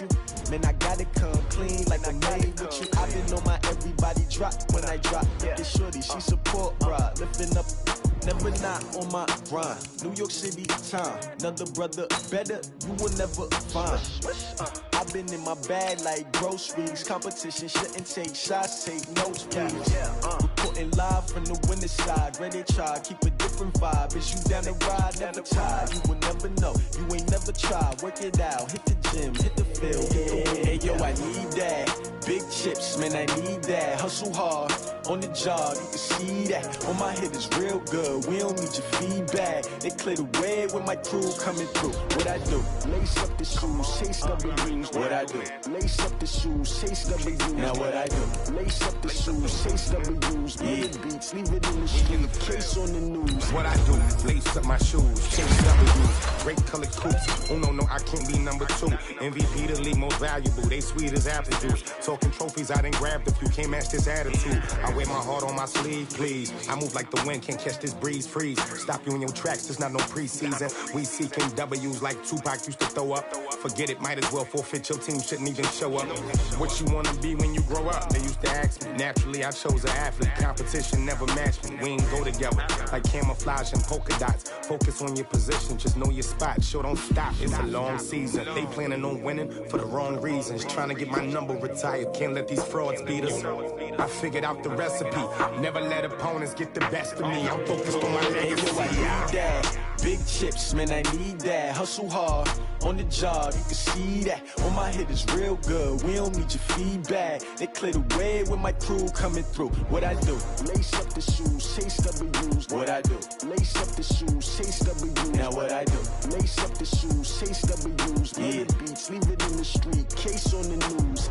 you. Man, I gotta come clean like I'm made with you. I've been on my everybody drop when I drop. Look at shorty, she support bra, lifting up. Never not on my grind. New York City time. Another brother better, you will never find. I've been in my bag like groceries. Competition shouldn't take shots, take notes, please. Reporting live from the winter side. Ready to try, keep a different vibe. Is you down the ride, never tired. You will never know, you ain't never tried. Work it out, hit the gym, hit the field, hit the win. Hey yo, I need that. Big chips, man, I need that. Hustle hard, on the job, you can see that. On my hit is real good, we don't need your feedback. They clear the way when my crew coming through. What I do? Lace up the shoes, chase W's. What I do? Lace up the shoes, chase W's. Now what I do? Lace up the shoes, chase W's. Yeah, beats, leave it in the street, case on the news. What I do? Lace up my shoes, chase W's. Great colored coops. Oh no, I can't be number 2. MVP the league most valuable. They sweet as apple juice. Talking trophies, I done grabbed a few. Can't match this attitude. I wear my heart on my sleeve, please. I move like the wind, can't catch this breeze, freeze. Stop you in your tracks, there's not no preseason. We seeking W's like Tupac used to throw up. Forget it, might as well forfeit, your team shouldn't even show up. What you wanna be when you grow up? They used to ask me. Naturally, I chose an athlete. Competition never matched me. We ain't go together like camouflage and polka dots. Focus on your position, just know your spot. Sure, don't stop, it's a long season. They planning on winning for the wrong reasons. Trying to get my number retired, can't let these frauds beat us. I figured out the recipe. Never let opponents get the best of me. I'm focused on my legacy. I need that. Big chips, man, I need that. Hustle hard, on the job, you can see that. On my hit is real good, we don't need your feedback. They clear the way when my crew coming through. What I do? Lace up the shoes, chase W's. What I do? Lace up the shoes, chase W's. Now what I do? Lace up the shoes, chase W's. Yeah, beats, leave it in the street, case on the news.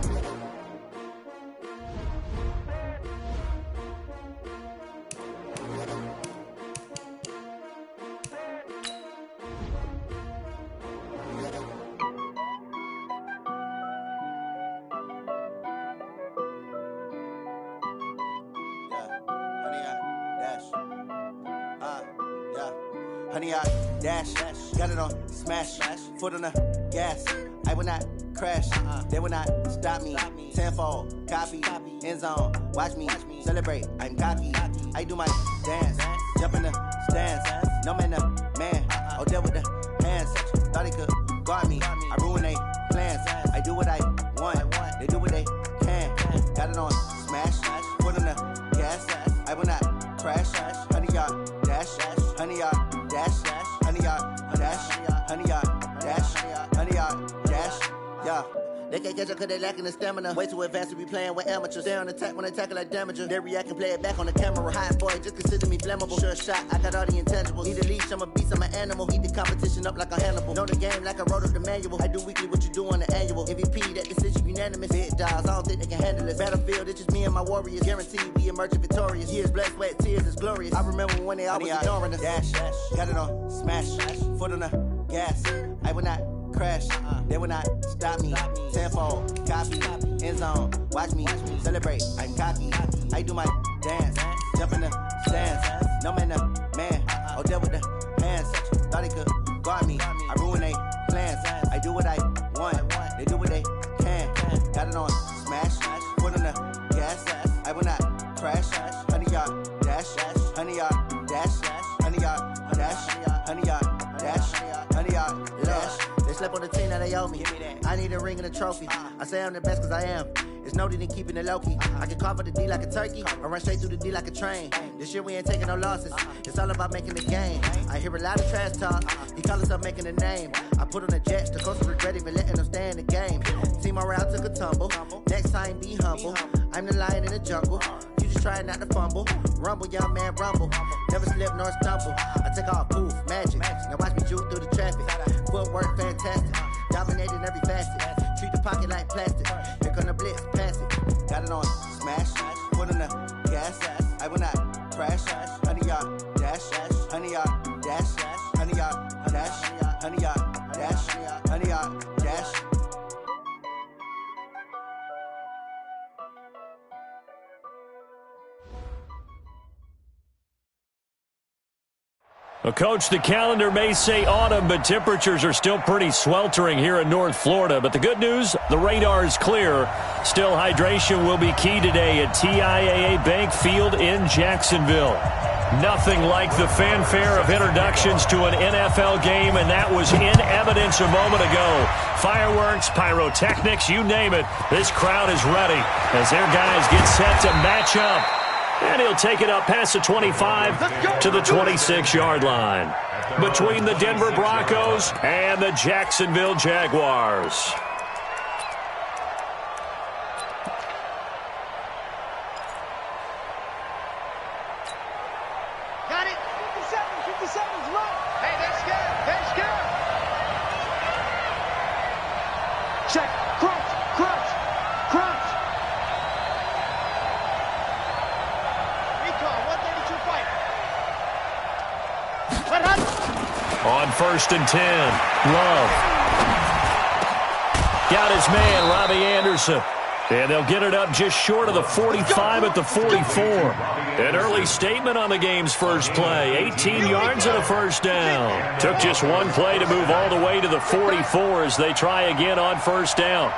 Honey, I dash, got it on smash, foot on the gas. I will not crash, they will not stop me. Tenfold, copy, end zone, watch me celebrate. I'm cocky, I do my dance, jump in the stands. No man, the man, oh, deal with the hands. Thought he could guard me, I ruin they plans. I do what I want, they do what they can. Got it on smash, foot on the gas. I will not crash, honey, y'all dash, honey, y'all dash, honey, y'all dash, honey, y'all dash, honey, y'all dash, yeah. They can't catch up cause they lacking the stamina. Way too advanced to be playing with amateurs. Stay on attack when they tackle like damager. They react and play it back on the camera. Hot boy, just consider me flammable. Sure shot, I got all the intangibles. Need a leash, I'm a beast, I'm an animal. Eat the competition up like a Hannibal. Know the game like I wrote up the manual. I do weekly what you do on the annual. MVP, that decision unanimous. Big dogs, I don't think they can handle it. Battlefield, it's just me and my warriors. Guaranteed we emerging victorious. Years, blood, sweat, tears, is glorious. I remember when they always ignoring us. Dash, got it on smash, foot on the gas. I will not crash, they will not stop me. Tenfold, copy, end zone, watch me celebrate. I'm cocky, I do my dance, jump in the stands. No man, the man, oh, deal with the hands. Thought he could guard me, I ruin they plans. I do what I want, they do what they can. Got it on smash, foot on the gas. I will not crash, honey, y'all dash, honey, y'all dash, honey, y'all dash, honey, y'all dash, honey, y'all dash. They slept on the team that they owe me. I need a ring and a trophy. I say I'm the best cause I am. It's no need in keeping it low-key. I can carve up the D like a turkey or run straight through the D like a train. This year we ain't taking no losses. It's all about making the game. I hear a lot of trash talk. He call himself making a name. I put on the jets. The coach regret even letting them stay in the game. Team morale took a tumble. Next time be humble. I'm the lion in the jungle. You just try not to fumble. Rumble, young man, rumble. Never slip nor stumble. I take off, poof, magic. Now watch me juke through the traffic. Footwork fantastic. Dominating every facet. Treat the pocket like plastic. Here come the blitz, pass it. Got it on smash. Foot on the gas. I will not crash. Honey, y'all dash. Honey, y'all dash. Honey, y'all dash. Honey, y'all dash. Honey, y'all dash. Well, Coach, the calendar may say autumn, but temperatures are still pretty sweltering here in North Florida. But the good news, the radar is clear. Still, hydration will be key today at TIAA Bank Field in Jacksonville. Nothing like the fanfare of introductions to an NFL game, and that was in evidence a moment ago. Fireworks, pyrotechnics, you name it. This crowd is ready as their guys get set to match up. And he'll take it up past the 25 to the 26-yard line. Between the Denver Broncos and the Jacksonville Jaguars. Got it. 57's run. Hey, they're scared. They're scared. Check. Crunch. Crunch. Crunch. Recon. 132 fight. On 1st and 10. Love. Got his man, Robbie Anderson. And they'll get it up just short of the 45 at the 44. An early statement on the game's first play. 18 yards and a first down. Took just one play to move all the way to the 44 as they try again on first down.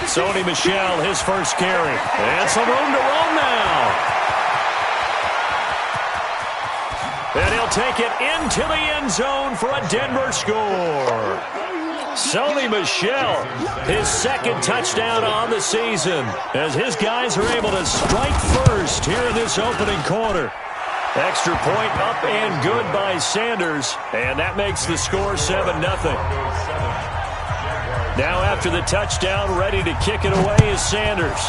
Sony Michel, his first carry. And some room to roam now. And he'll take it into the end zone for a Denver score. Sony Michel, his second touchdown on the season, as his guys are able to strike first here in this opening quarter. Extra point up and good by Sanders, and that makes the score 7-0. Now after the touchdown, ready to kick it away is Sanders.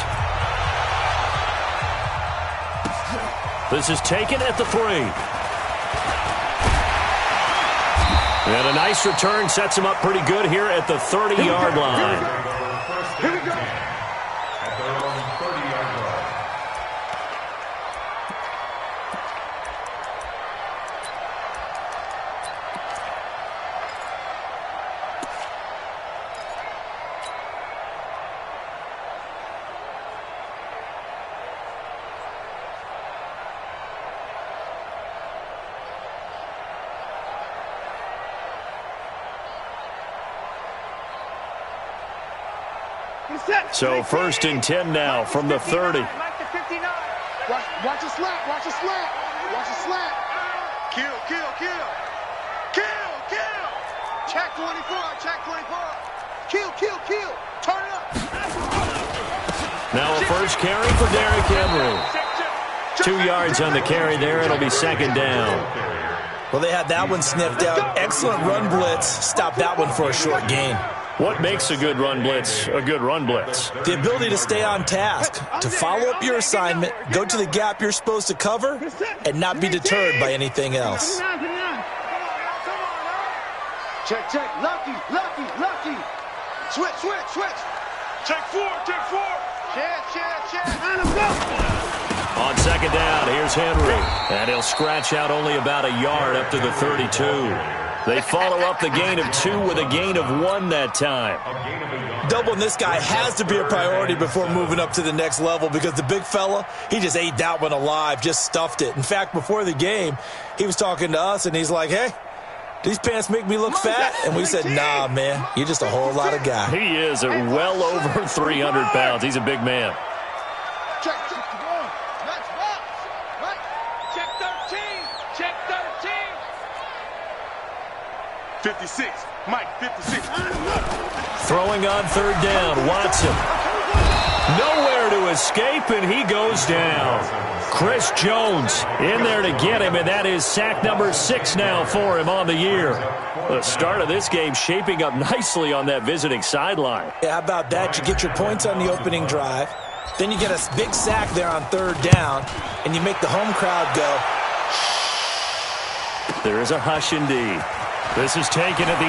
This is taken at the 3. And a nice return sets him up pretty good here at the 30-yard line. Here we go. At their own 30-yard line. So 1st and 10 now from the 30. Watch a slap. Watch a slap. Watch a slap. Kill. Check 24. Check 24. Kill. Turn it up. Now a first carry for Derrick Henry. 2 yards on the carry there. It'll be 2nd down. Well, they had that one sniffed out. Excellent run blitz. Stop that one for a short gain. What makes a good run blitz a good run blitz? The ability to stay on task, to follow up your assignment, go to the gap you're supposed to cover, and not be deterred by anything else. Check. Lucky. Switch. Check 4. Check. On 2nd down, here's Henry. And he'll scratch out only about a yard up to the 32. They follow up the gain of 2 with a gain of 1 that time. Doubling this guy has to be a priority before moving up to the next level because the big fella, he just ate that one alive, just stuffed it. In fact, before the game, he was talking to us, and he's like, hey, these pants make me look fat? And we said, nah, man, you're just a whole lot of guy. He is well over 300 pounds. He's a big man. Check. Next box. Right. Check 13. 56. Mike, 56. Throwing on 3rd down, Watson. Nowhere to escape, and he goes down. Chris Jones in there to get him, and that is sack number 6 now for him on the year. The start of this game shaping up nicely on that visiting sideline. Yeah, how about that? You get your points on the opening drive. Then you get a big sack there on 3rd down, and you make the home crowd go. There is a hush indeed. This is taken at the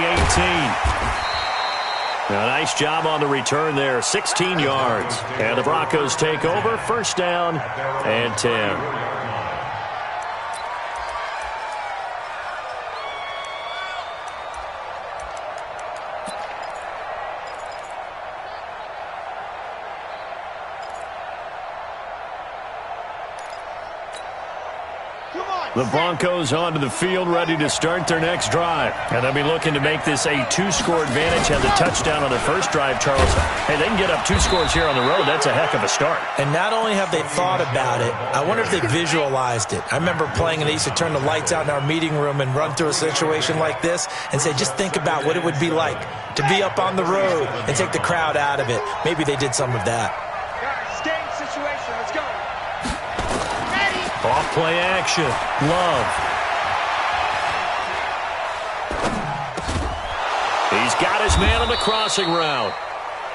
18. A nice job on the return there, 16 yards. And the Broncos take over, 1st down and 10. The Broncos onto the field, ready to start their next drive. And they'll be looking to make this a 2-score advantage. Had the touchdown on their first drive, Charles. Hey, they can get up 2 scores here on the road. That's a heck of a start. And not only have they thought about it, I wonder if they visualized it. I remember playing, and they used to turn the lights out in our meeting room and run through a situation like this and say, just think about what it would be like to be up on the road and take the crowd out of it. Maybe they did some of that. Game situation. Let's go. Off play action. Love. He's got his man on the crossing route.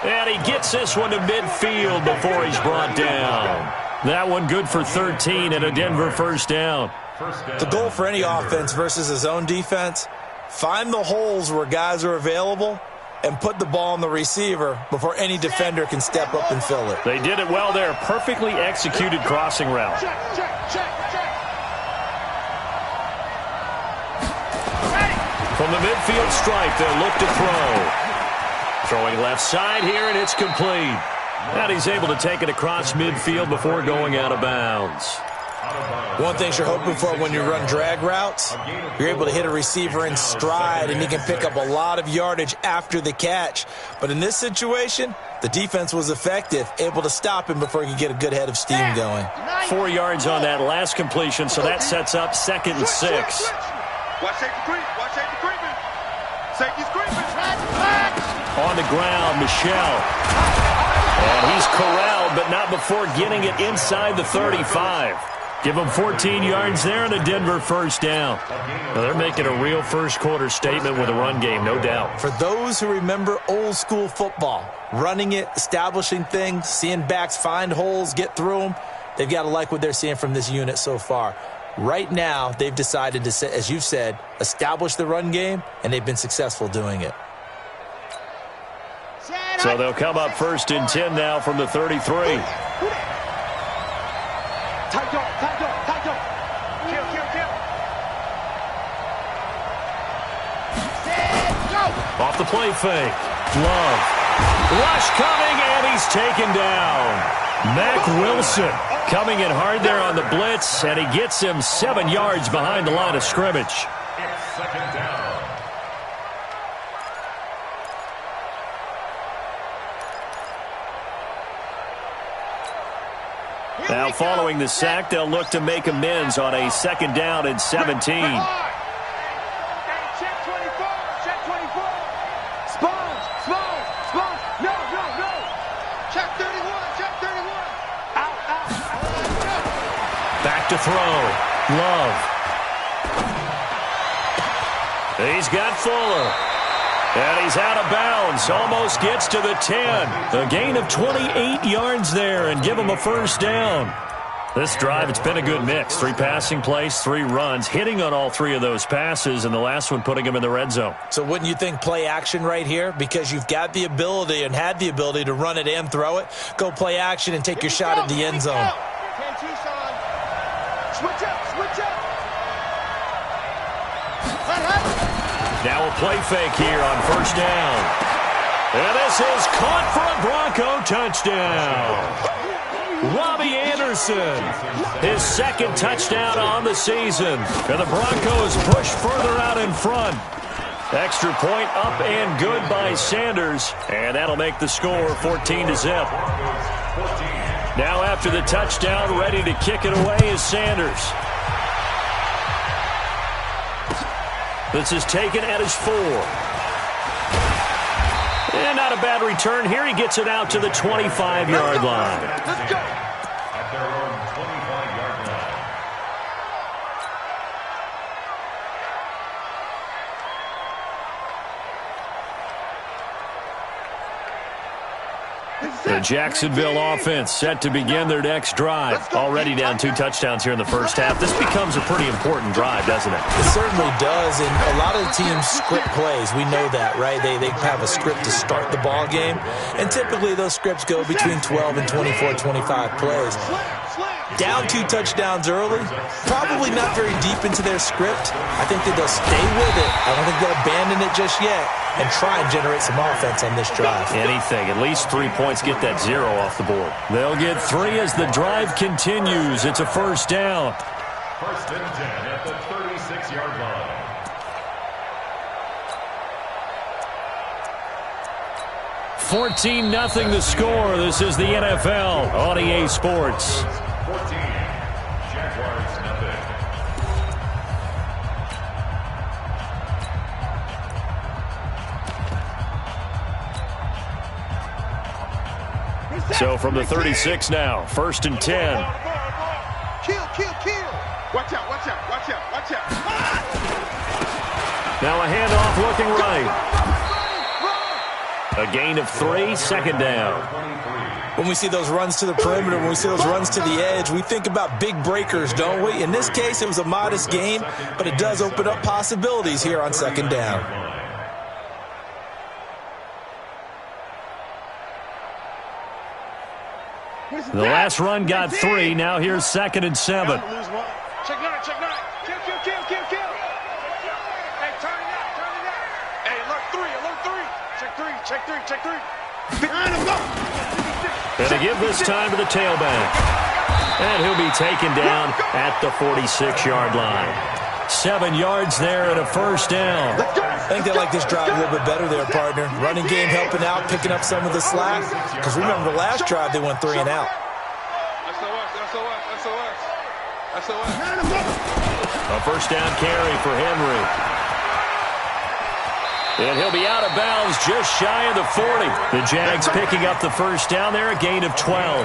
And he gets this one to midfield before he's brought down. That one good for 13 and a Denver first down. The goal for any offense versus his own defense, find the holes where guys are available and put the ball on the receiver before any defender can step up and fill it. They did it well there. Perfectly executed crossing route. From the midfield stripe, they'll look to throw. Throwing left side here, and it's complete. And he's able to take it across midfield before going out of bounds. One thing you're hoping for when you run drag routes, you're able to hit a receiver in stride, and he can pick up a lot of yardage after the catch. But in this situation, the defense was effective, able to stop him before he could get a good head of steam going. 4 yards on that last completion, so that sets up 2nd and 6. Watch safety creep. Watch safety creeping. Safety's creeping. On the ground, Michelle. And he's corralled, but not before getting it inside the 35. Give them 14 yards there and a Denver first down. Now they're making a real first-quarter statement with a run game, no doubt. For those who remember old-school football, running it, establishing things, seeing backs find holes, get through them, they've got to like what they're seeing from this unit so far. Right now, they've decided to, as you've said, establish the run game, and they've been successful doing it. So they'll come up 1st and 10 now from the 33. Tight dog, tight dog, tight dog. Kill, kill, kill. Go. Off the play fake. Love. Rush coming, and he's taken down. Mac Wilson coming in hard there on the blitz, and he gets him 7 yards behind the line of scrimmage. It's 2nd down. Now following the sack, they'll look to make amends on a 2nd down and 17. Check 24, check 24. Spons. No. Check 31, check 31. Out. Back to throw. Love. He's got Fuller. And he's out of bounds. Almost gets to the 10. A gain of 28 yards there and give him a first down. This drive, it's been a good mix. 3 passing plays, 3 runs, hitting on all 3 of those passes, and the last one putting him in the red zone. So wouldn't you think play action right here? Because you've got the ability and had the ability to run it and throw it. Go play action and take your shot at the end zone. Switch up. Now a play fake here on first down. And this is caught for a Bronco touchdown. Robbie Anderson, his 2nd touchdown on the season. And the Broncos push further out in front. Extra point up and good by Sanders. And that'll make the score 14-0. Now after the touchdown, ready to kick it away is Sanders. This is taken at his 4. And not a bad return here. He gets it out to the 25-yard line. Let's go. At their own 25-yard line. The Jacksonville offense set to begin their next drive. Already down 2 touchdowns here in the first half. This becomes a pretty important drive, doesn't it? It certainly does, and a lot of the teams script plays. We know that, right? They have a script to start the ball game, and typically those scripts go between 12 and 24, 25 plays. Down 2 touchdowns early, probably not very deep into their script. I think that they'll stay with it. I don't think they'll abandon it just yet and try and generate some offense on this drive. Anything, at least 3 points, get that 0 off the board. They'll get 3 as the drive continues. It's a first down. First and 10 at the 36-yard line. $14-0 the score. This is the NFL on EA Sports. 14, Jaguars nothing. So from the 36 now, first and 10. Kill. Watch out. Now a handoff looking right. A gain of 3, second down. When we see those runs to the perimeter, when we see those runs to the edge, we think about big breakers, don't we? In this case, it was a modest gain, but it does open up possibilities here on second down. The last run got 3. Now here's second and 7. Check 9. Kill. Hey, turn it out. Hey, alert 3. Check 3. Behind him, go. And they give this time to the tailback. And he'll be taken down at the 46-yard line. 7 yards there and a first down. I think they like this drive a little bit better there, partner. Running game helping out, picking up some of the slack. Because remember, the last drive they went 3 and out. SOS. A first down carry for Henry. And he'll be out of bounds just shy of the 40. The Jags picking up the first down there, a gain of 12.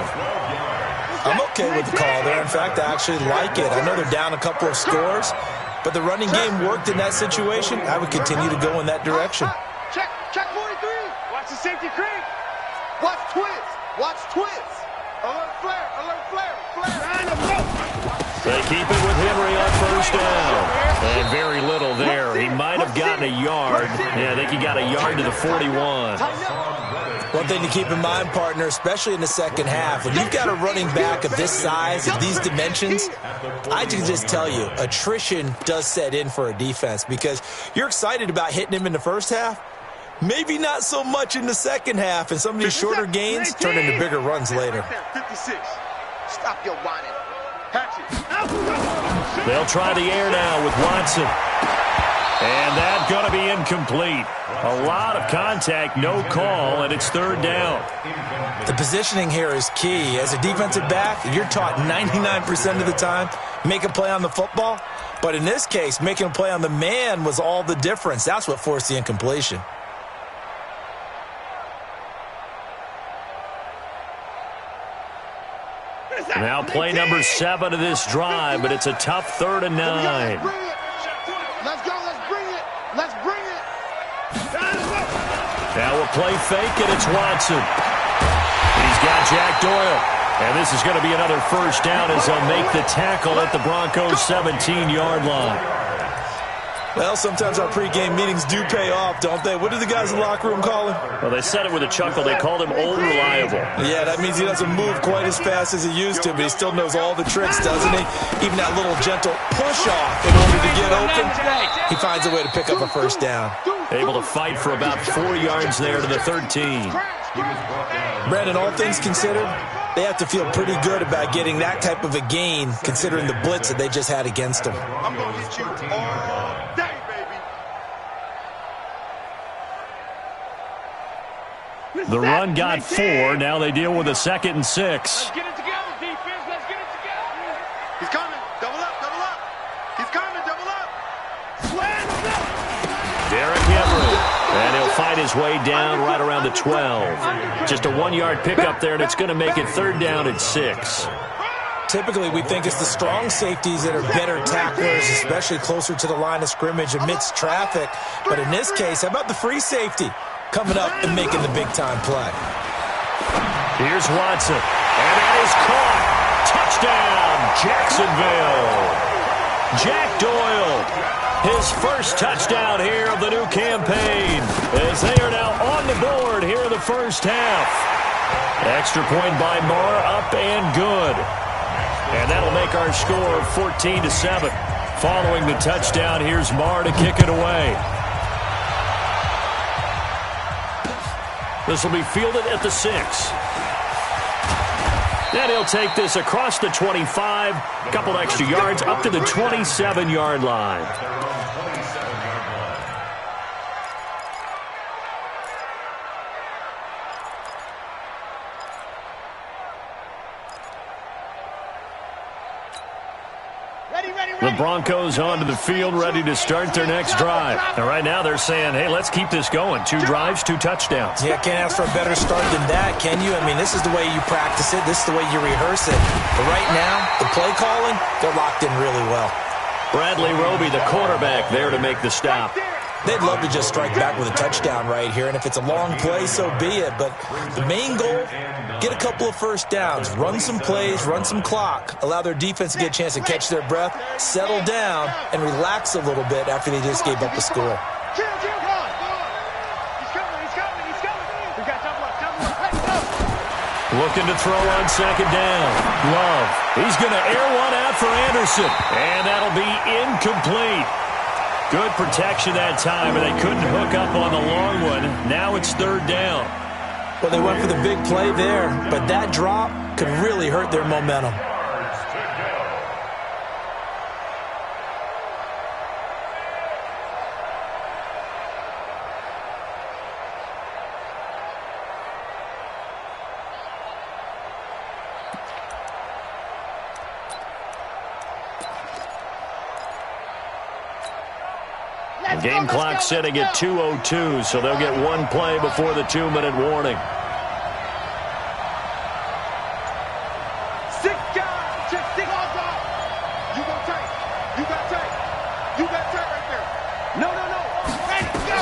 I'm okay with the call there. In fact, I actually like it. I know they're down a couple of scores, but the running game worked in that situation. I would continue to go in that direction. Check 43. Watch the safety creep. Watch twins. Alert flare. They keep it with Henry on first down. And very little there. He might have gotten a yard. Yeah, I think he got a yard to the 41. One thing to keep in mind, partner, especially in the second half, when you've got a running back of this size, of these dimensions, I can just tell you, attrition does set in for a defense because you're excited about hitting him in the first half. Maybe not so much in the second half, and some of these shorter gains turn into bigger runs later. 56. Stop your whining. They'll try the air now with Watson. And that's going to be incomplete. A lot of contact, no call, and it's third down. The positioning here is key. As a defensive back, you're taught 99% of the time, make a play on the football. But in this case, making a play on the man was all the difference. That's what forced the incompletion. Now play number 7 of this drive, but it's a tough 3rd and 9. Let's go. Let's bring it. Now a play fake, and it's Watson. He's got Jack Doyle. And this is going to be another first down as they'll make the tackle at the Broncos' 17-yard line. Well, sometimes our pregame meetings do pay off, don't they? What do the guys in the locker room call him? Well, they said it with a chuckle. They called him Old Reliable. Yeah, that means he doesn't move quite as fast as he used to, but he still knows all the tricks, doesn't he? Even that little gentle push-off in order to get open, he finds a way to pick up a first down. Able to fight for about 4 yards there to the 13. Brandon, all things considered, they have to feel pretty good about getting that type of a gain, considering the blitz that they just had against them. I'm going to get you all day, baby. The run got 4. Now they deal with a 2nd and 6. Let's get it together, defense. Let's get it together. He's coming. Double up. He's coming. Double up. Slam him up. Derrick Henry. And he'll fight his way down right around the 12. Just a 1-yard pickup there, and it's going to make it 3rd down and 6. Typically, we think it's the strong safeties that are better tacklers, especially closer to the line of scrimmage amidst traffic. But in this case, how about the free safety coming up and making the big-time play? Here's Watson. And that is caught. Touchdown, Jacksonville. Jack Doyle, his first touchdown here of the new campaign, as they are now on the board here in the first half. Extra point by Marr, up and good. And that'll make our score 14-7. Following the touchdown, here's Marr to kick it away. This will be fielded at the 6. And he'll take this across the 25, a couple extra yards, up to the 27-yard line. The Broncos onto the field, ready to start their next drive. And right now they're saying, hey, let's keep this going. 2 drives, 2 touchdowns. Yeah, can't ask for a better start than that, can you? I mean, this is the way you practice it. This is the way you rehearse it. But right now, the play calling, they're locked in really well. Bradley Roby, the quarterback, there to make the stop. They'd love to just strike back with a touchdown right here, and if it's a long play, so be it. But the main goal, get a couple of first downs, run some plays, run some clock, allow their defense to get a chance to catch their breath, settle down, and relax a little bit after they just gave up a score. Looking to throw on second down. Love. He's going to air one out for Anderson, and that'll be incomplete. Good protection that time, and they couldn't hook up on the long one. Now it's third down. Well, they went for the big play there, but that drop could really hurt their momentum. Game clock sitting at 2:02, so they'll get 1 play before the 2-minute warning. 6 guys, check 6 off. You got tight. You got tight. You got tight right there. No. Ready, go.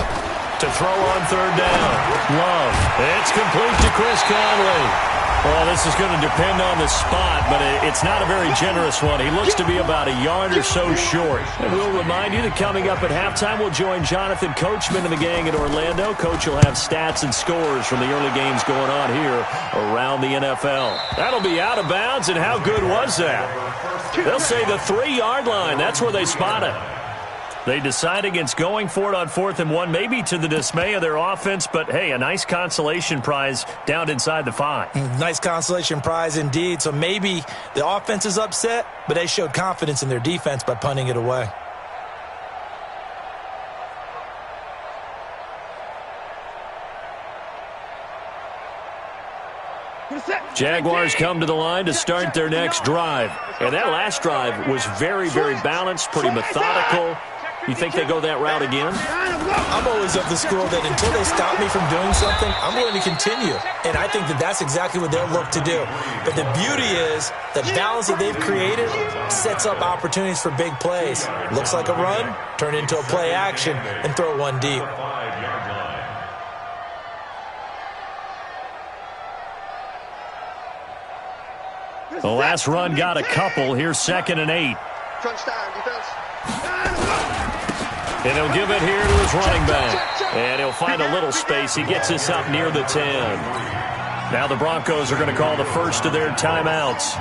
To throw on third down. Love. It's complete to Chris Conley. Well, this is going to depend on the spot, but it's not a very generous one. He looks to be about a yard or so short. And we'll remind you that coming up at halftime, we'll join Jonathan Coachman and the gang in Orlando. Coach will have stats and scores from the early games going on here around the NFL. That'll be out of bounds, and how good was that? They'll say the 3-yard line. That's where they spot it. They decide against going for it on 4th and 1, maybe to the dismay of their offense, but, hey, a nice consolation prize down inside the 5. Nice consolation prize indeed. So maybe the offense is upset, but they showed confidence in their defense by punting it away. Jaguars come to the line to start their next drive. And that last drive was very, very balanced, pretty methodical. You think they go that route again? I'm always of the school that until they stop me from doing something, I'm going to continue. And I think that that's exactly what they'll look to do. But the beauty is the balance that they've created sets up opportunities for big plays. Looks like a run, turn into a play action, and throw one deep. The last run got a couple. Here's 2nd and 8. Crunch time, defense. And he'll give it here to his running back. And he'll find a little space. He gets this up near the 10. Now the Broncos are going to call the first of their timeouts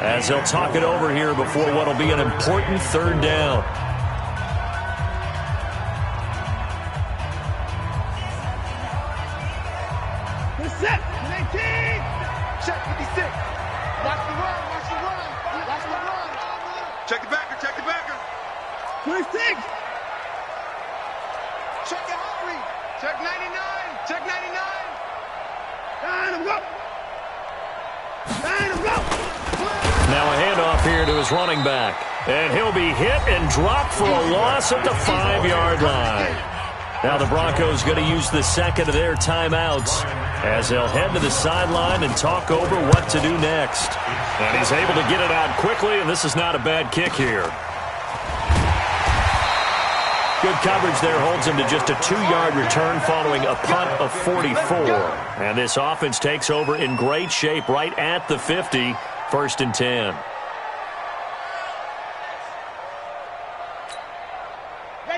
as they'll talk it over here before what will be an important third down. Set. 19. Check 56. Watch the run. Watch the run. Watch the run. Check the backer. Check the backer. 26. Check the hot read. Check 99. Check 99. Line him, go. Line him, go. Now a handoff here to his running back. And he'll be hit and dropped for a loss at the 5-yard line. Now the Broncos going to use the second of their timeouts as they'll head to the sideline and talk over what to do next. And he's able to get it out quickly, and this is not a bad kick here. Good coverage there holds him to just a 2-yard return following a punt of 44. And this offense takes over in great shape right at the 50, 1st and 10.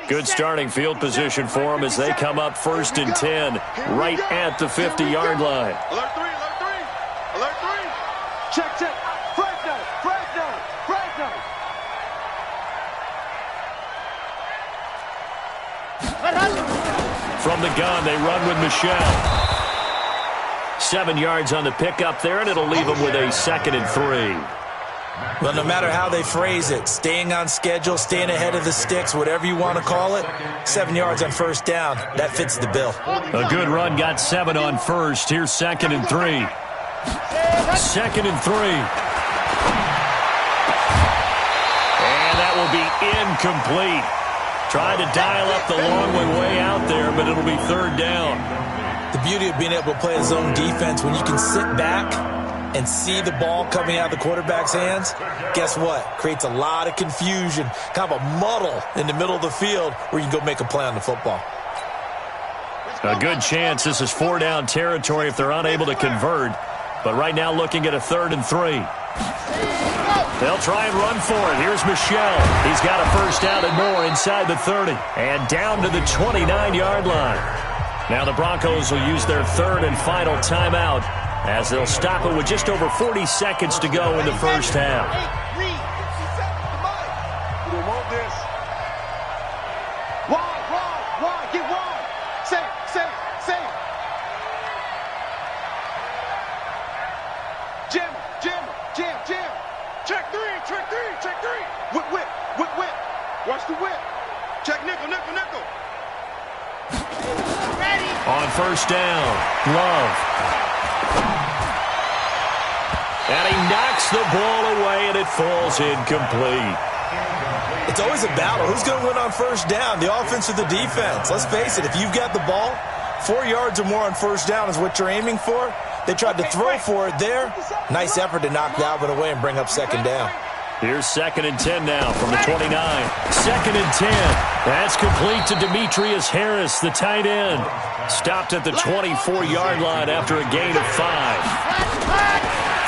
Good starting field position for them as they come up 1st and 10 right at the 50-yard line. Alert 3, alert 3. Alert 3. Check, check. Fresno, Fresno, Fresno. From the gun, they run with Michelle. 7 yards on the pickup there, and it'll leave them with a 2nd and 3. Well, no matter how they phrase it, staying on schedule, staying ahead of the sticks, whatever you want to call it, 7 yards on first down, that fits the bill. A good run got 7 on first. Here's 2nd and 3. 2nd and 3. And that will be incomplete. Tried to dial up the long one way out there, but it'll be 3rd down. The beauty of being able to play a zone defense, when you can sit back and see the ball coming out of the quarterback's hands, guess what? Creates a lot of confusion, kind of a muddle in the middle of the field where you can go make a play on the football. A good chance this is 4-down territory if they're unable to convert. But right now looking at a 3rd and 3. They'll try and run for it. Here's Michel. He's got a first down and more inside the 30. And down to the 29-yard line. Now the Broncos will use their 3rd and final timeout as they'll stop it with just over 40 seconds to go in the first half. We don't want this. Wide, get wide. Safe. Jam. Check three. Whip. Watch the whip. Check nickel. Ready. On first down, Love. And he knocks the ball away, and it falls incomplete. It's always a battle. Who's going to win on first down, the offense or the defense? Let's face it, if you've got the ball, 4 yards or more on first down is what you're aiming for. They tried to throw for it there. Nice effort to knock that one away and bring up 2nd down. Here's 2nd and 10 now from the 29. 2nd and 10. That's complete to Demetrius Harris, the tight end. Stopped at the 24-yard line after a gain of 5.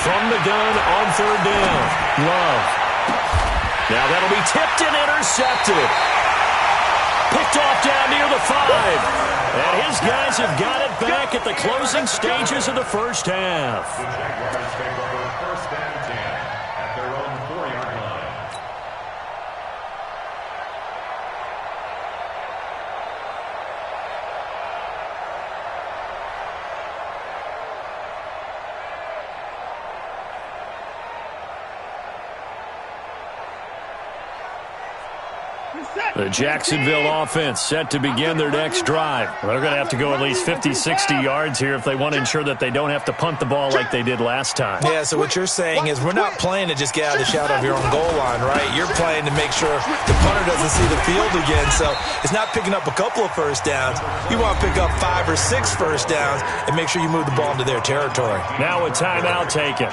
From the gun on 3rd down, Love. Now that'll be tipped and intercepted. Picked off down near the 5. And his guys have got it back at the closing stages of the first half. The Jaguars take over 1st and 10 at their own 4-yard line. The Jacksonville offense set to begin their next drive. They're going to have to go at least 50, 60 yards here if they want to ensure that they don't have to punt the ball like they did last time. Yeah, so what you're saying is we're not playing to just get out of the shadow of your own goal line, right? You're playing to make sure the punter doesn't see the field again. So it's not picking up a couple of first downs. You want to pick up 5 or 6 first downs and make sure you move the ball into their territory. Now a timeout taken.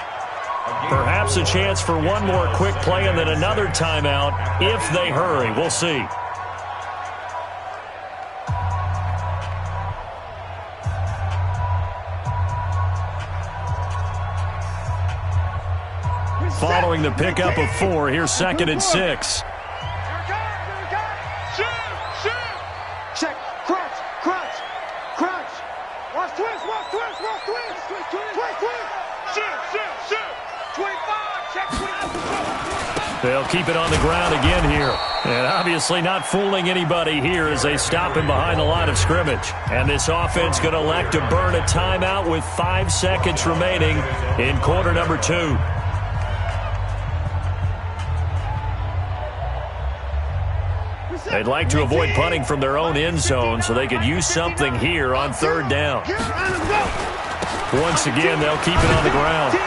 Perhaps a chance for one more quick play and then another timeout if they hurry. We'll see. Following the pickup of 4, here's 2nd and 6. Check, crunch. Watch twist. Shoot. 25, check 25. They'll keep it on the ground again here. And obviously not fooling anybody here as they stop him behind the line of scrimmage. And this offense going to elect to burn a timeout with 5 seconds remaining in quarter number 2. They'd like to avoid punting from their own end zone so they could use something here on 3rd down. Once again, they'll keep it on the ground.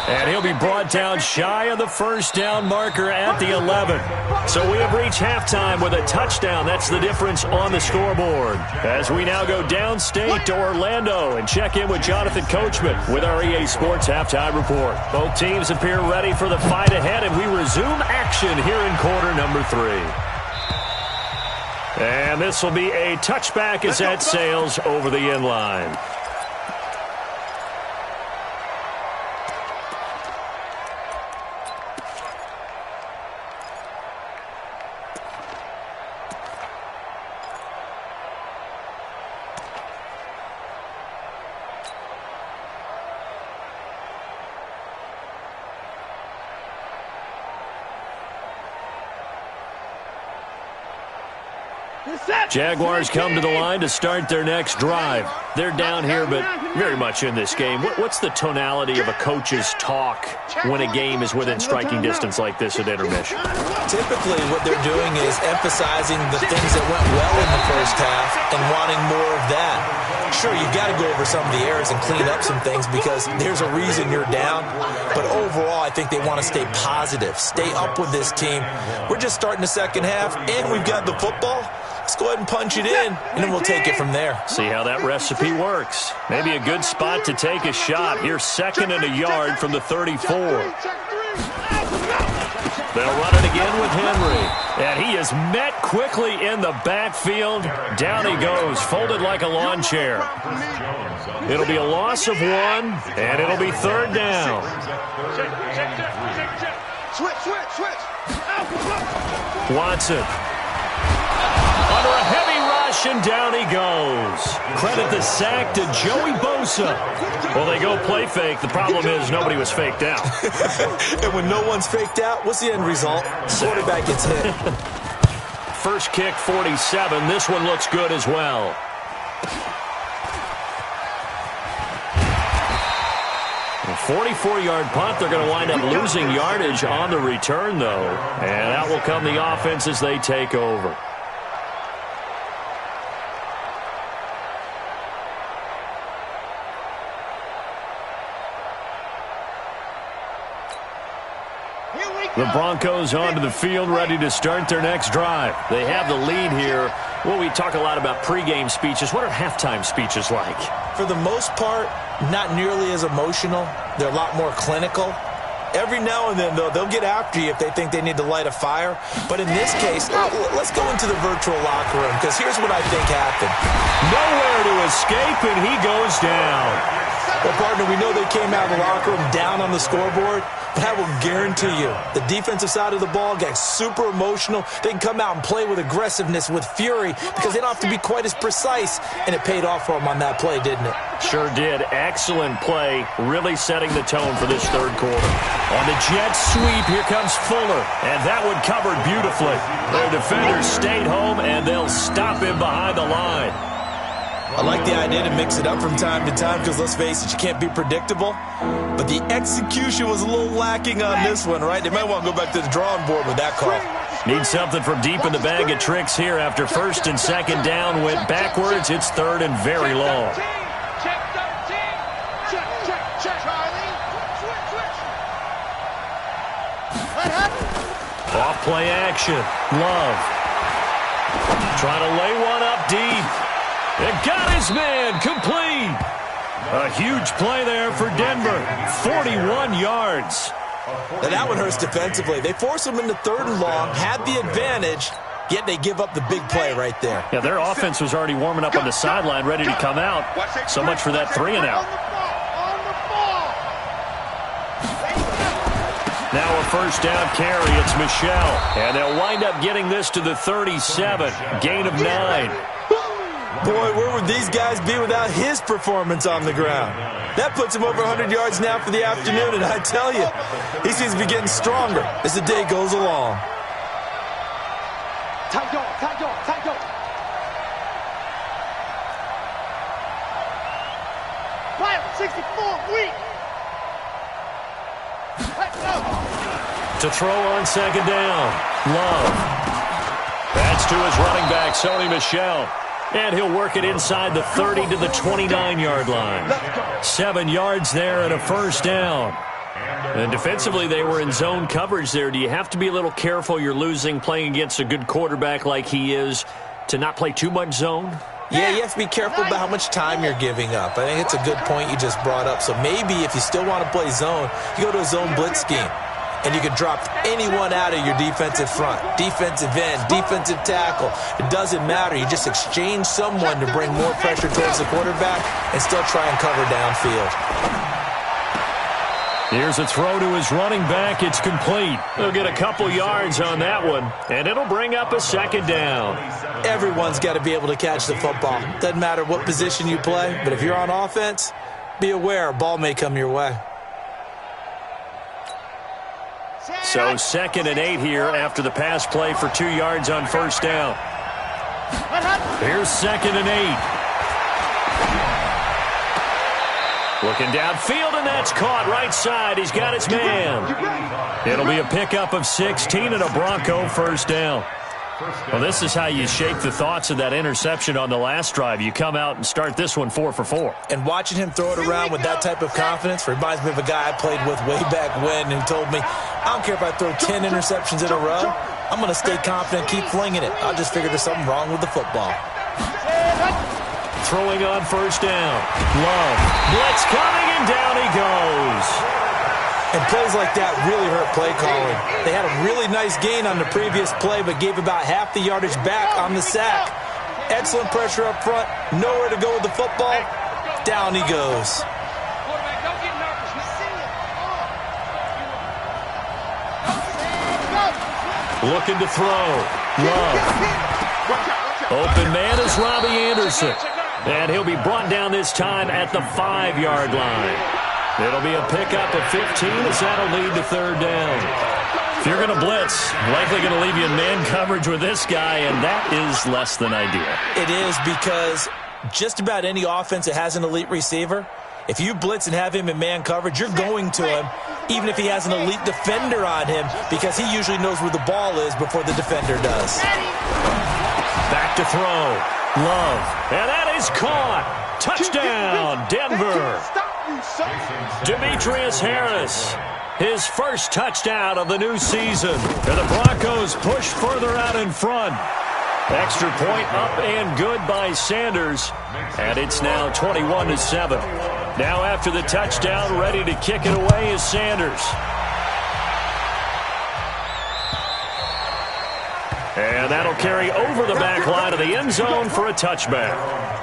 And he'll be brought down shy of the first down marker at the 11. So we have reached halftime with a touchdown. That's the difference on the scoreboard. As we now go downstate to Orlando and check in with Jonathan Coachman with our EA Sports Halftime Report. Both teams appear ready for the fight ahead, and we resume action here in quarter number 3. And this will be a touchback as that sails over the end line. Jaguars come to the line to start their next drive. They're down here, but very much in this game. What's the tonality of a coach's talk when a game is within striking distance like this at intermission? Typically, what they're doing is emphasizing the things that went well in the first half and wanting more of that. Sure, you've got to go over some of the errors and clean up some things because there's a reason you're down. But overall, I think they want to stay positive, stay up with this team. We're just starting the second half, and we've got the football. Let's go ahead and punch it in, and then we'll take it from there. See how that recipe works. Maybe a good spot to take a shot. Here's 2nd and a yard from the 34. They'll run it again with Henry. And he is met quickly in the backfield. Down he goes, folded like a lawn chair. It'll be a loss of 1, and it'll be 3rd down. Switch. Watson. Under a heavy rush, and down he goes. Credit the sack to Joey Bosa. Well, they go play fake. The problem is nobody was faked out. And when no one's faked out, what's the end result? Quarterback gets hit. First kick, 47. This one looks good as well. A 44-yard punt. They're going to wind up losing yardage on the return, though. And that will come the offense as they take over. The Broncos onto the field, ready to start their next drive. They have the lead here. Well, we talk a lot about pregame speeches. What are halftime speeches like? For the most part, not nearly as emotional. They're a lot more clinical. Every now and then, though, they'll get after you if they think they need to light a fire. But in this case, let's go into the virtual locker room, because here's what I think happened. Nowhere to escape, and he goes down. Well, partner, we know they came out of the locker room down on the scoreboard, but I will guarantee you the defensive side of the ball got super emotional. They can come out and play with aggressiveness, with fury, because they don't have to be quite as precise, and it paid off for them on that play, didn't it? Sure did. Excellent play, really setting the tone for this third quarter. On the jet sweep, here comes Fuller, and that one covered beautifully. Their defenders stayed home, and they'll stop him behind the line. I like the idea to mix it up from time to time because, let's face it, you can't be predictable. But the execution was a little lacking on this one, right? They might want to go back to the drawing board with that call. Need something from deep in the bag of tricks here after 1st and 2nd down. Went backwards. It's 3rd and very long. Off play action. Love. Trying to lay one up deep. And got his man complete. A huge play there for Denver. 41 yards. Now that one hurts defensively. They force him into 3rd and long, had the advantage, yet they give up the big play right there. Yeah, their offense was already warming up on the sideline, ready to come out. So much for that 3 and out. Now a 1st down carry. It's Michelle. And they'll wind up getting this to the 37. Gain of 9. Boy, where would these guys be without his performance on the ground? That puts him over 100 yards now for the afternoon, and I tell you, he seems to be getting stronger as the day goes along. Tight dog. Fire, 64, weak. To throw on 2nd down. Love. That's to his running back, Sony Michel. And he'll work it inside the 30 to the 29-yard line. 7 yards there and a 1st down. And defensively, they were in zone coverage there. Do you have to be a little careful? You're losing, playing against a good quarterback like he is, to not play too much zone? Yeah, you have to be careful about how much time you're giving up. I think it's a good point you just brought up. So maybe if you still want to play zone, you go to a zone blitz scheme. And you can drop anyone out of your defensive front, defensive end, defensive tackle. It doesn't matter. You just exchange someone to bring more pressure towards the quarterback and still try and cover downfield. Here's a throw to his running back. It's complete. They'll get a couple yards on that one, and it'll bring up a 2nd down. Everyone's got to be able to catch the football. Doesn't matter what position you play, but if you're on offense, be aware a ball may come your way. So 2nd and 8 here after the pass play for 2 yards on 1st down. Here's 2nd and 8. Looking downfield, and that's caught right side. He's got his man. It'll be a pickup of 16 and a Bronco first down. Well, this is how you shake the thoughts of that interception on the last drive. You come out and start this one 4 for 4. And watching him throw it around with that type of confidence reminds me of a guy I played with way back when who told me, I don't care if I throw 10 interceptions in a row. I'm going to stay confident, keep flinging it. I just figured there's something wrong with the football. Throwing on first down. Love. Blitz coming, and down he goes. And plays like that really hurt play calling. They had a really nice gain on the previous play, but gave about half the yardage back on the sack. Excellent pressure up front. Nowhere to go with the football. Down he goes. Looking to throw. Love. Open man is Robbie Anderson. And he'll be brought down this time at the 5-yard line. It'll be a pickup of 15 as that'll lead to 3rd down. If you're going to blitz, likely going to leave you in man coverage with this guy, and that is less than ideal. It is, because just about any offense that has an elite receiver, if you blitz and have him in man coverage, you're going to him, even if he has an elite defender on him, because he usually knows where the ball is before the defender does. Back to throw. Love. And that is caught. Touchdown, Denver. Demetrius Harris, his first touchdown of the new season. And the Broncos push further out in front. Extra point up and good by Sanders. And it's now 21-7. Now after the touchdown, ready to kick it away is Sanders. And that'll carry over the back line of the end zone for a touchback.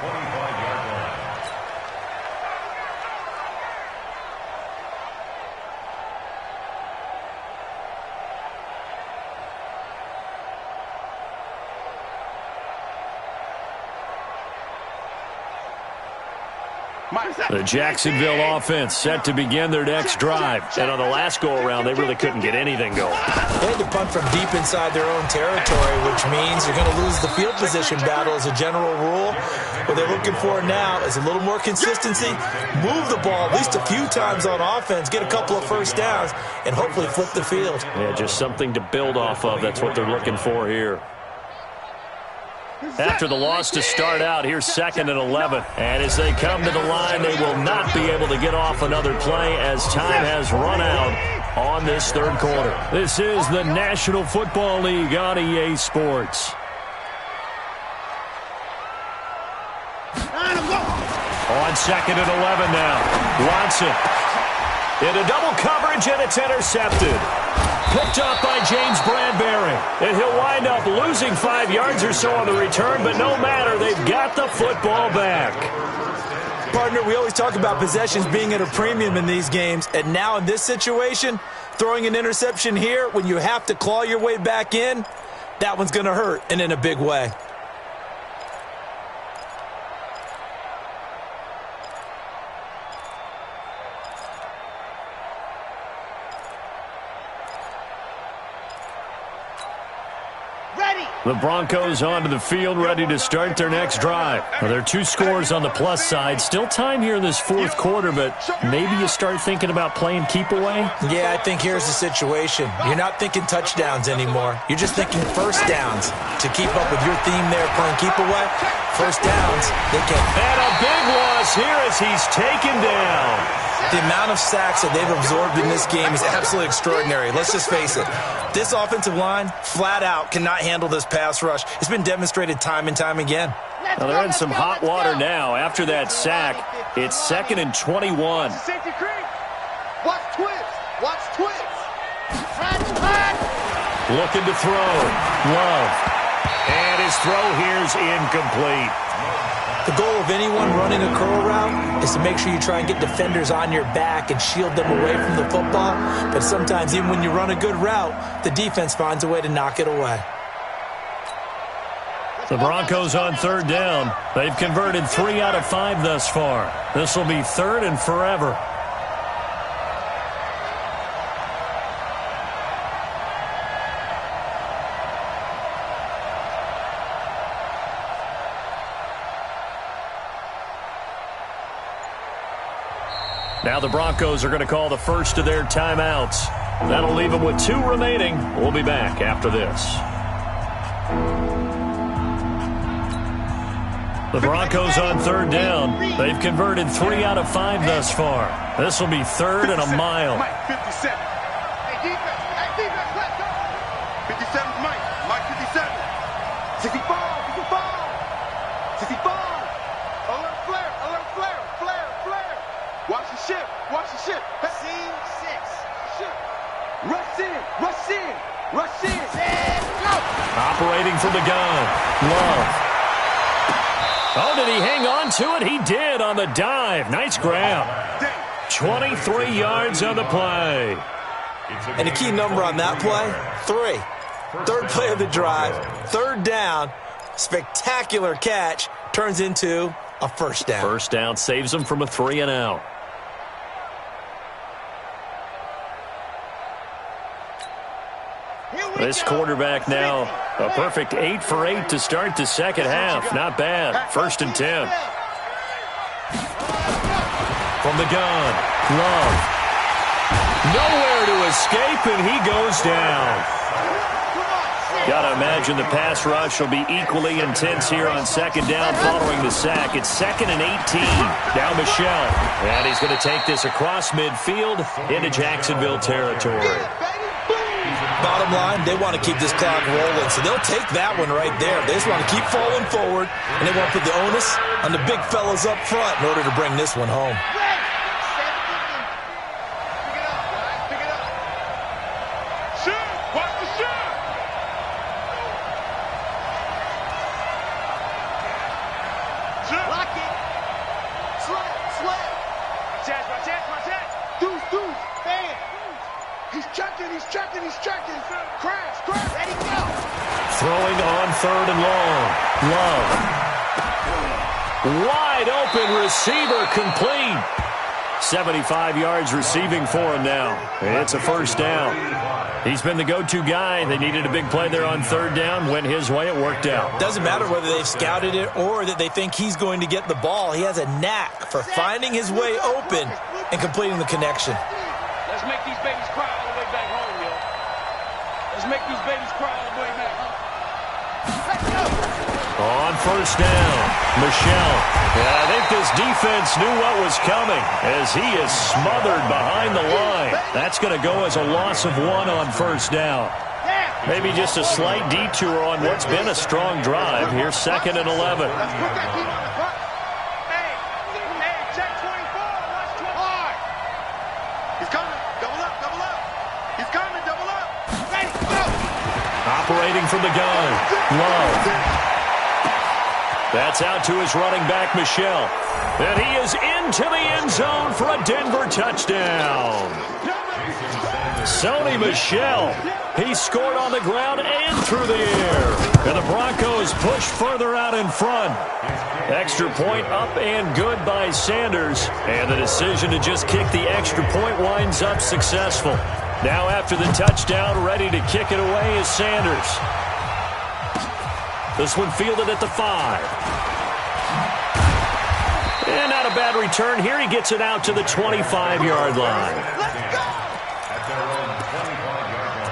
The Jacksonville offense set to begin their next drive. And on the last go-around, they really couldn't get anything going. They had to punt from deep inside their own territory, which means you're going to lose the field position battle as a general rule. What they're looking for now is a little more consistency, move the ball at least a few times on offense, get a couple of first downs, and hopefully flip the field. Yeah, just something to build off of. That's what they're looking for here. After the loss to start out, here's 2nd and 11. And as they come to the line, they will not be able to get off another play as time has run out on this 3rd quarter. This is the National Football League on EA Sports. On 2nd and 11 now. Watson into double coverage, and it's intercepted. Picked up by James Bradbury. And he'll wind up losing 5 yards or so on the return, but no matter, they've got the football back. Partner, we always talk about possessions being at a premium in these games, and now in this situation, throwing an interception here when you have to claw your way back in, that one's going to hurt, and in a big way. The Broncos onto the field, ready to start their next drive. Well, there are 2 scores on the plus side. Still time here in this 4th quarter, but maybe you start thinking about playing keep away? Yeah, I think here's the situation. You're not thinking touchdowns anymore. You're just thinking first downs. To keep up with your theme there, playing keep away, first downs, they can. And a big loss here as he's taken down. The amount of sacks that they've absorbed in this game is absolutely extraordinary. Let's just face it. This offensive line, flat out, cannot handle this pass rush. It's been demonstrated time and time again. Well, they're in some hot water now. After that sack, it's 2nd and 21. Watch twist. Watch twist. Looking to throw. Love. And his throw here's incomplete. The goal of anyone running a curl route is to make sure you try and get defenders on your back and shield them away from the football. But sometimes even when you run a good route, the defense finds a way to knock it away. The Broncos on 3rd down. They've converted 3 out of 5 thus far. This will be 3rd and forever. Now the Broncos are going to call the first of their timeouts. That'll leave them with 2 remaining. We'll be back after this. The Broncos on 3rd down. They've converted 3 out of 5 thus far. This will be 3rd and a mile. Mike, 57. Hey, defense. Hey, defense, let's go. 57's Mike. Mike, 57. 65. 65. Alert flare. Alert flare. Flare. Watch the ship. Watch the ship. Scene 6. Ship. Rush in. Go. Operating from the gun. Love. Oh, did he hang on to it? He did on the dive. Nice grab. 23 yards on the play. And the key number on that play, 3. 3rd play of the drive, 3rd down, spectacular catch, turns into a 1st down. 1st down saves him from a 3 and out. This quarterback now, a perfect 8 for 8 to start the second half. Not bad. 1st and 10. From the gun, Love. Nowhere to escape, and he goes down. Got to imagine the pass rush will be equally intense here on 2nd down following the sack. It's 2nd and 18. Now Michelle. And he's going to take this across midfield into Jacksonville territory. Bottom line, they want to keep this clock rolling, so they'll take that one right there. They just want to keep falling forward, and they want to put the onus on the big fellas up front in order to bring this one home. Pick it up. Shoot! Watch the shoot! Shoot! Lock it! Slap! My chance! Deuce! Fan! He's checking! Crash! Ready, go! Throwing on 3rd and long. Love. Wide open receiver complete. 75 yards receiving for him now. It's a 1st down. He's been the go-to guy. They needed a big play there on 3rd down. Went his way. It worked out. Doesn't matter whether they've scouted it or that they think he's going to get the ball. He has a knack for finding his way open and completing the connection. Let's make these babies cry all the way back home, yo. Let's make these babies cry all the way back home. On 1st down, Michelle. And I think this defense knew what was coming as he is smothered behind the line. That's going to go as a loss of 1 on 1st down. Maybe just a slight detour on what's been a strong drive. Here's 2nd and 11. Check 24. Watch 12. Hard. He's coming. Double up. He's coming. Double up. Ready, go. Operating from the gun. Love. That's out to his running back, Michelle. And he is into the end zone for a Denver touchdown. Sony Michel. He scored on the ground and through the air. And the Broncos push further out in front. Extra point up and good by Sanders. And the decision to just kick the extra point winds up successful. Now after the touchdown, ready to kick it away is Sanders. This one fielded at the 5. And not a bad return here. He gets it out to the 25-yard line. Let's go. At their own 25-yard line.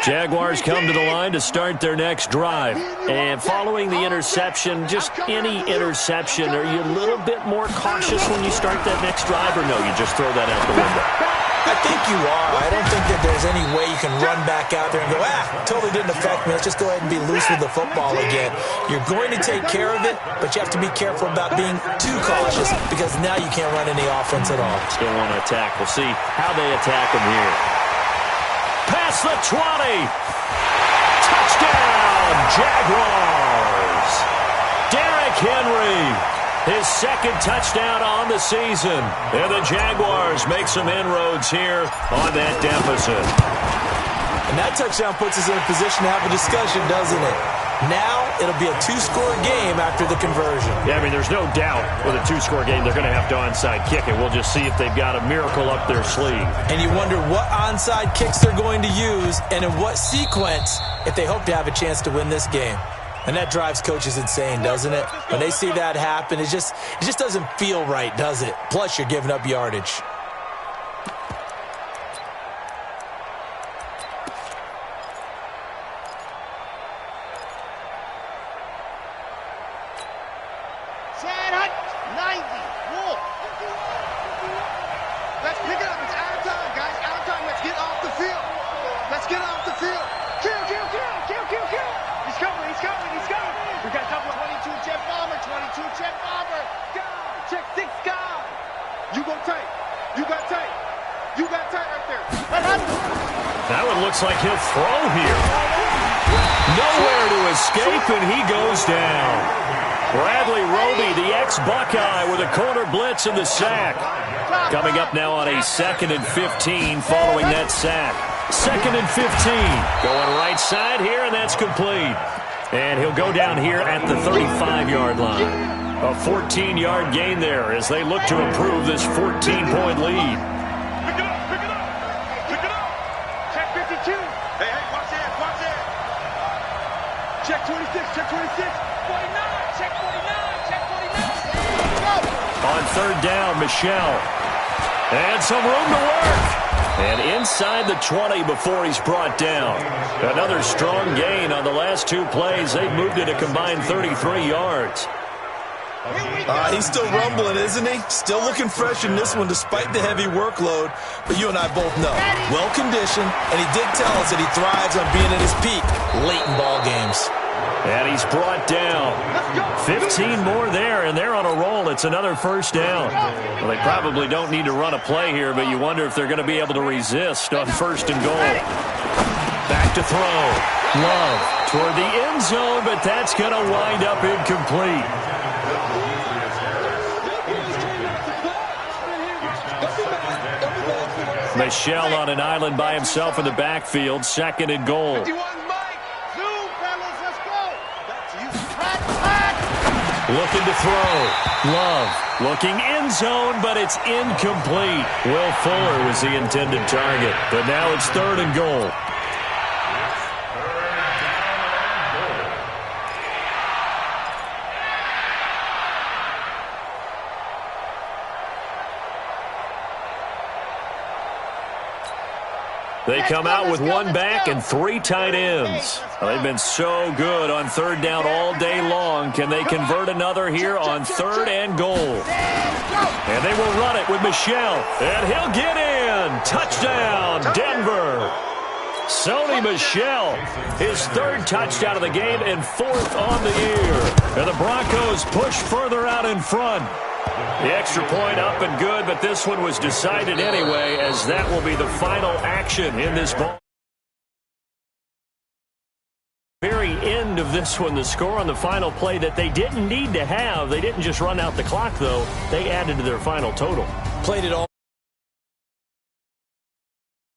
Jaguars come to the line to start their next drive. And following the interception, just any interception, are you a little bit more cautious when you start that next drive, or no, you just throw that out the window? I think you are. I don't think that there's any way you can run back out there and go, totally didn't affect me. Let's just go ahead and be loose with the football again. You're going to take care of it, but you have to be careful about being too cautious because now you can't run any offense at all. Still want to attack. We'll see how they attack him here. Past the 20. Touchdown, Jaguars. Derrick Henry, his 2nd touchdown on the season. And the Jaguars make some inroads here on that deficit. And that touchdown puts us in a position to have a discussion, doesn't it? Now it'll be a two-score game after the conversion. Yeah, I mean, there's no doubt with a two-score game they're going to have to onside kick it. We'll just see if they've got a miracle up their sleeve. And you wonder what onside kicks they're going to use and in what sequence if they hope to have a chance to win this game. And that drives coaches insane, doesn't it? When they see that happen, it just doesn't feel right, does it? Plus, you're giving up yardage. That one looks like he'll throw here. Nowhere to escape, and he goes down. Bradley Roby, the ex-Buckeye, with a corner blitz and the sack. Coming up now on a 2nd and 15 following that sack. 2nd and 15. Going right side here, and that's complete. And he'll go down here at the 35-yard line. A 14-yard gain there as they look to improve this 14-point lead. Check 26, check 26. 49, check 49, check 49. On 3rd down, Michelle. And some room to work. And inside the 20 before he's brought down. Another strong gain on the last 2 plays. They've moved it a combined 33 yards. He's still rumbling, isn't he? Still looking fresh in this one despite the heavy workload. But you and I both know, well-conditioned, and he did tell us that he thrives on being at his peak late in ball games. And he's brought down. 15 more there, and they're on a roll. It's another 1st down. Well, they probably don't need to run a play here, but you wonder if they're going to be able to resist on 1st and goal. Back to throw. Love toward the end zone, but that's going to wind up incomplete. Michelle on an island by himself in the backfield. 2nd and goal. Looking to throw. Love looking end zone, but it's incomplete. Will Fuller was the intended target, but now it's 3rd and goal. They come out with 1 back and 3 tight ends. They've been so good on 3rd down all day long. Can they convert another here on 3rd and goal? And they will run it with Michelle. And he'll get in. Touchdown, Denver. Sony Michel, his 3rd touchdown of the game and 4th on the year. And the Broncos push further out in front. The extra point up and good, but this one was decided anyway, as that will be the final action in this ball. Very end of this one, the score on the final play that they didn't need to have. They didn't just run out the clock, though. They added to their final total. Played it all.